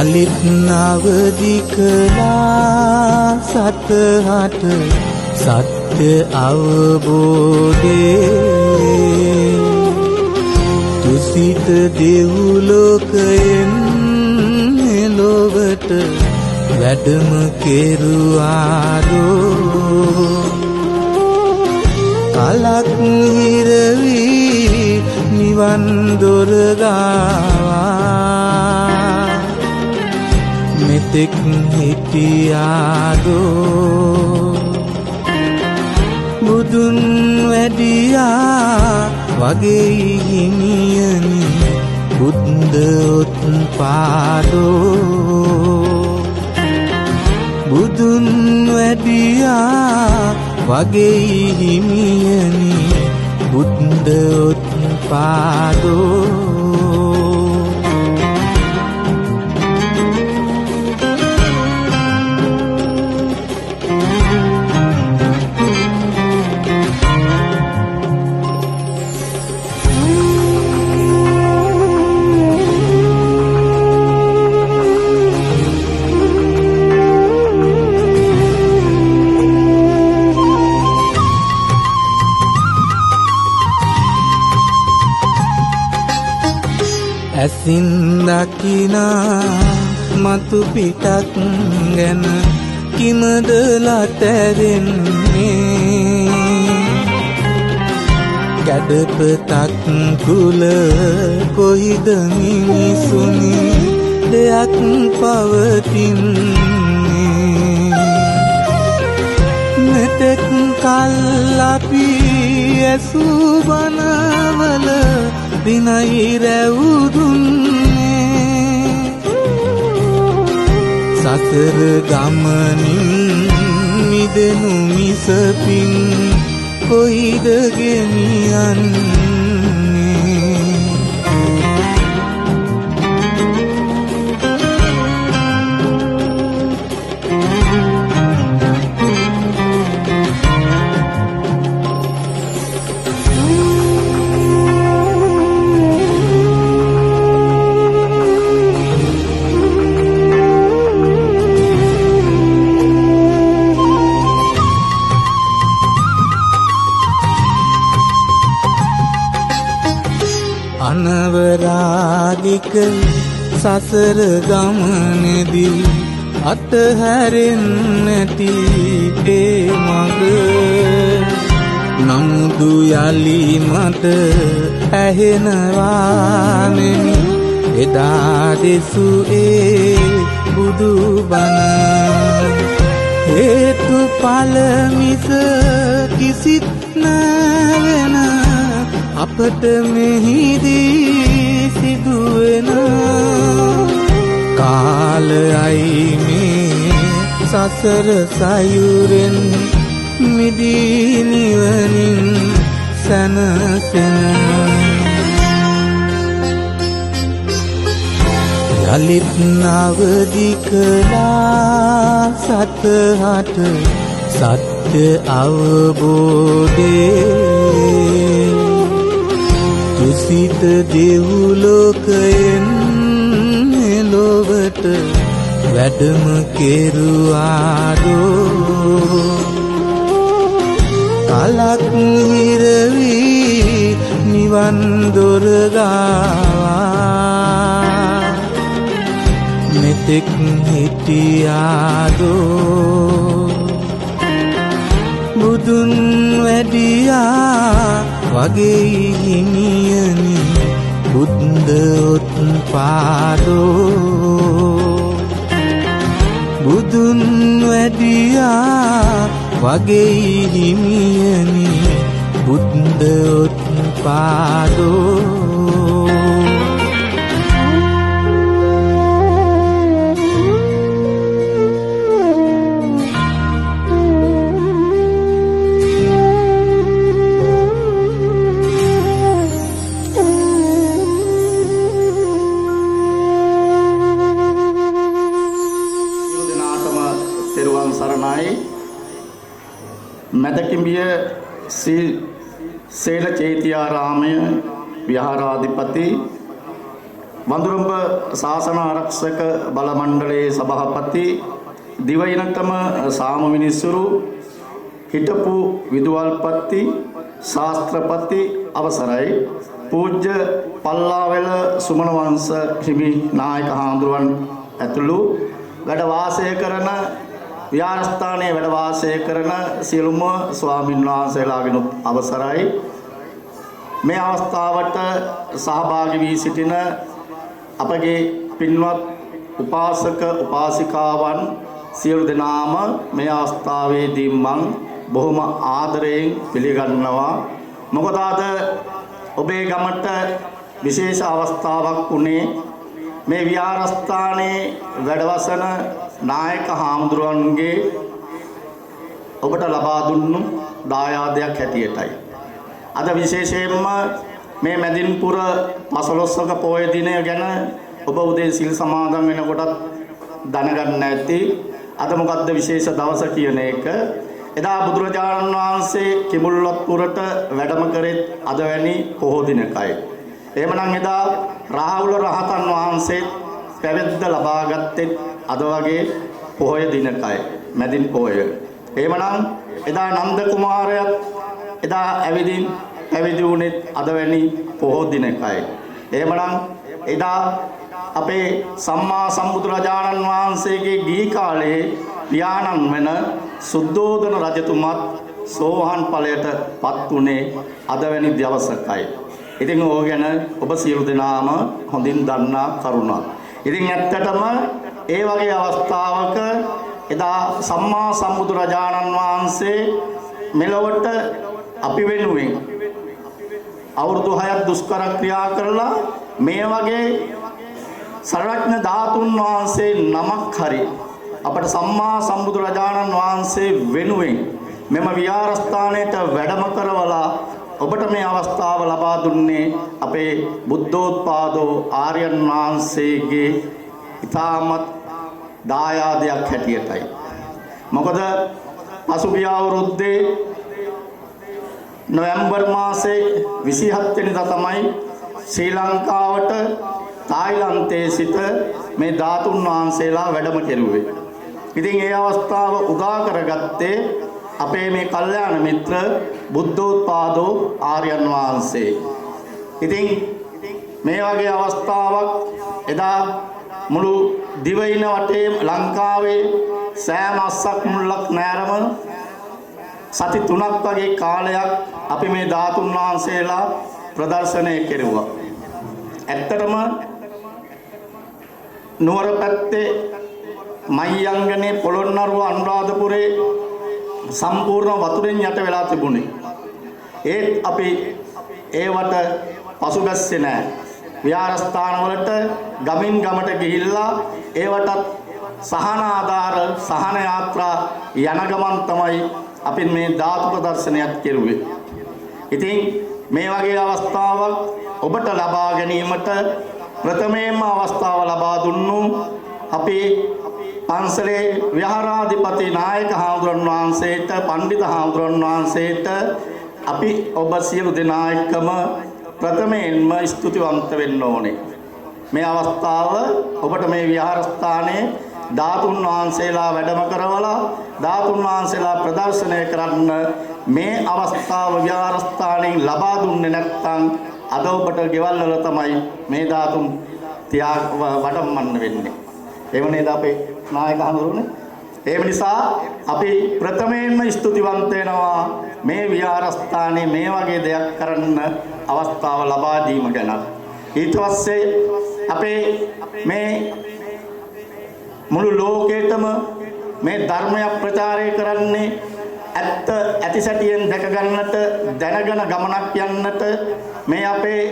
යලිත් නවදි කළා සතහට සත්‍ය අවබෝධේ තුසිත දෙව්ලෝකයෙන් ලොවට වැඩම කෙරුවාදෝ කලක් හිරවි නිවන් දොර ගාවා මෙතෙක් හිටියාදෝ බුදුන් වැඩියා වගේ හිමියනි බුද්ධ උත්පාදෝ බුදුන් වැඩියා වගේ හිමියනි බුද්ධ උත්පාදෝ ඇසින් දකිනා මතු පිටක් ගැන කිමදලා තැරෙන්නේ ගැඩපතක් කුල කොහිද මිනිසුනි දෙයක් පවතින්නේ මෙතෙක් කල් අපි ඇසූ බණවල දිනයි රැවුදුන්නේ සසර ගමනින් මිදෙනු මිසපින් කොයිද ගෙනියන්නේ අනවරාගික සසර ගමනේදී අතහැරෙන්නටි ඒ මඟ නමුදු යලි මට ඇහෙනවානෙමි එදා දෙසු ඒ බුදු බණ හේතු ඵල මිස කිසිත් නැවෙන අපට මෙහිදී සිදුවෙන කාලයයි මේ සසර සයුරෙන් මිදී නිවනින් සැනසෙන යලිත් නවදි කළා සතහට සත්‍ය අවබෝධේ තුසිත දෙව්ලෝකයෙන් ලොවට වැඩම කෙරුවාදෝ කලක් හිරවි නිවන් දොර ගාවා මෙතෙක් හිටියාදෝ බුදුන් වැඩියා වගේ හිමියනි බුද්ධ උත්පාදෝ බුදුන් වැඩියා වගේ හිමියනි බුද්ධ උත්පාදෝ මැදකිඹිය සේල චෛත්‍යාරාමය විහාරාධිපති වඳුරඹ ශාසන ආරක්ෂක බල මණ්ඩලයේ සභාපති දිවයිනකම සාම මිනිස්සුරු හිටපු විදුහල්පති ශාස්ත්‍රපති අවසරයි පූජ්‍ය පල්ලාවෙල සුමන වංශ හිමි නායක හාමුදුරුවන් ඇතුළු වැඩ වාසය කරන විහාරස්ථානයේ වැඩ වාසය කරන සියලුම ස්වාමීන් වහන්සේලාගෙන් අවසරයි මේ අවස්ථාවට සහභාගී වී සිටින අපගේ පින්වත් උපාසක උපාසිකාවන් සියලු දෙනාම මේ අවස්ථාවේදී මම බොහොම ආදරයෙන් පිළිගන්නවා මොකද අද ඔබේ ගමට විශේෂ අවස්ථාවක් වුණේ මේ විහාරස්ථානයේ වැඩවසන නායක හාමුදුරුවන්ගේ ඔබට ලබා දුන්නු දායාදයක් හැටියටයි අද විශේෂයෙන්ම මේ මැදින්පුර 15ක පොය දිනය ගැන ඔබ උදේ සිල් සමාදන් වෙනකොටත් දැනගන්න ඇති අද මොකද්ද විශේෂ දවස කියන එක එදා බුදුරජාණන් වහන්සේ කිඹුල්වත්පුරට වැඩම කරෙත් අද වැනි පොහෝ දිනකයි එහෙමනම් එදා රාහුල රහතන් වහන්සේ පැවිද්ද ලබා ගත්තේ අද වගේ පොහොය දිනකයි මැදින් පොහොය එහෙමනම් එදා නන්ද කුමාරයාත් එදා ඇවිදින් පැවිදි වුණේ අද වැනි පොහෝ දිනකයි. එහෙමනම් එදා අපේ සම්මා සම්බුදුරජාණන් වහන්සේගේ ගිහි කාලයේ පියාණන් වෙන සුද්ධෝදන රජතුමත් සෝවාන් ඵලයට පත් වුණේ අද වැනි දවසකයි. ඉතින් ඕක ගැන ඔබ සියලු දෙනාම හොඳින් දන්නා කරුණක්. ඉතින් ඇත්තටම ඒ වගේ අවස්ථාවක එදා සම්මා සම්බුදුරජාණන් වහන්සේ මෙලොවට අපි වෙනුවෙන් අවුරුදු 6ක් දුෂ්කර ක්‍රියා කරලා මේ වගේ සර්වඥ ධාතුන් වහන්සේ නමක් හරි අපට සම්මා සම්බුදුරජාණන් වහන්සේ වෙනුවෙන් මෙම විහාරස්ථානයට වැඩම කරවලා ඔබට මේ අවස්ථාව ලබා දුන්නේ අපේ බුද්ධෝත්පාදෝ ආර්යයන් වහන්සේගේ ඉතාමත් දායාදයක් හැටියටයි. මොකද පසුගිය අවුරුද්දේ නොවැම්බර් මාසේ 27 වෙනිදා තමයි ශ්‍රී ලංකාවට තායිලන්තයේ සිට මේ ධාතුන් වහන්සේලා වැඩම කෙරුවේ. ඉතින් ඒ අවස්ථාව උදා කරගත්තේ අපේ මේ කල්යාණ මිත්‍ර බුද්ධෝත්පාදෝ ආර්යයන් වහන්සේ. ඉතින් මේ වගේ අවස්ථාවක් එදා මුළු දිවයින වටේ ලංකාවේ සෑම අස්සක් මුල්ලක් නෑරම සති 3ක් වගේ කාලයක් අපි මේ ධාතුන් වහන්සේලා ප්‍රදර්ශනය කෙරුවා. ඇත්තටම නුවර පැත්තේ මහියංගනේ පොළොන්නරුව අනුරාධපුරේ සම්පූර්ණ වතුරෙන් යට වෙලා තිබුණේ. ඒත් අපි ඒවට පසුබැස්සේ නැහැ. විහාරස්ථාන වලට ගමින් ගමට ගිහිල්ලා ඒවටත් සහන ආධාර සහන යාත්‍රා යන ගමන් තමයි අපි මේ ධාතු ප්‍රදර්ශනයක් කෙරුවේ. ඉතින් මේ වගේ අවස්ථාවක් ඔබට ලබා ගැනීමට ප්‍රථමයෙන්ම අවස්ථාව ලබා දුන්නු අපේ පන්සලේ විහාරාධිපති නායක හාමුදුරන් වහන්සේට පණ්ඩිත හාමුදුරන් වහන්සේට අපි ඔබ සියලු දෙනා එක්කම ප්‍රථමයෙන්ම ස්තුතිවන්ත වෙන්න ඕනේ. මේ අවස්ථාව ඔබට මේ විහාරස්ථානයේ ධාතුන් වහන්සේලා වැඩම කරවලා ධාතුන් වහන්සේලා ප්‍රදර්ශනය කරන්න මේ අවස්ථාව විහාරස්ථානයෙන් ලබා දුන්නේ නැත්නම් අද ඔබට ගෙවල් වල තමයි මේ ධාතුන් තියා වඩම්මන්න වෙන්නේ. එහෙම නේද අපේ නායක හඳුරුනේ? ඒ නිසා අපි ප්‍රථමයෙන්ම ස්තුතිවන්ත වෙනවා මේ විහාරස්ථානයේ මේ වගේ දෙයක් කරන්න අවස්ථාව ලබා දීම ගැන. ඊට පස්සේ අපේ මේ මුළු ලෝකෙටම මේ ධර්මය ප්‍රචාරය කරන්නේ ඇත්ත ඇතිසැටියෙන් දැක ගන්නට දැනගෙන ගමනක් යන්නට මේ අපේ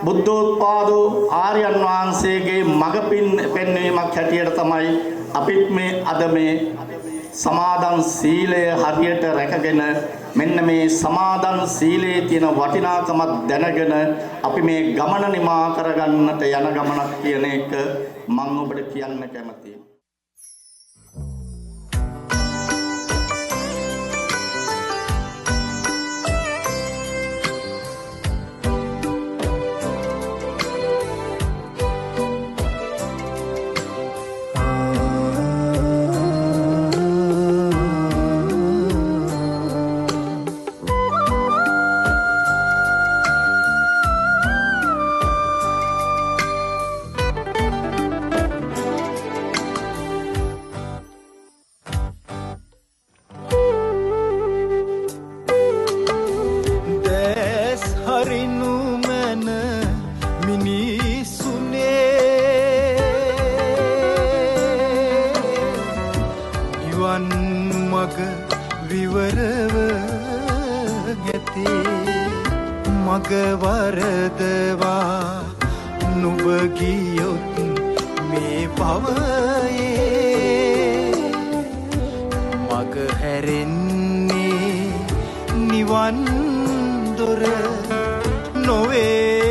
බුද්ධෝත්පාදෝ ආර්යයන් වහන්සේගේ මඟ පෙන්වීමක් හැටියට තමයි අපිත් මේ අද මේ සමාදන් සීලය හරියට රැකගෙන මෙන්න මේ සමාදන් සීලයේ තියෙන වටිනාකම දැනගෙන අපි මේ ගමන නිමා කරගන්නට යන ගමනක් කියන එක මම ඔබට කියන්න කැමතියි. පිවිසුනේ නිවන් මග විවරව ඇතේ මග වරදවා නුඹ ගියොත් මේ පවයේ මග හැරෙන්නේ නිවන් දොර නොවේ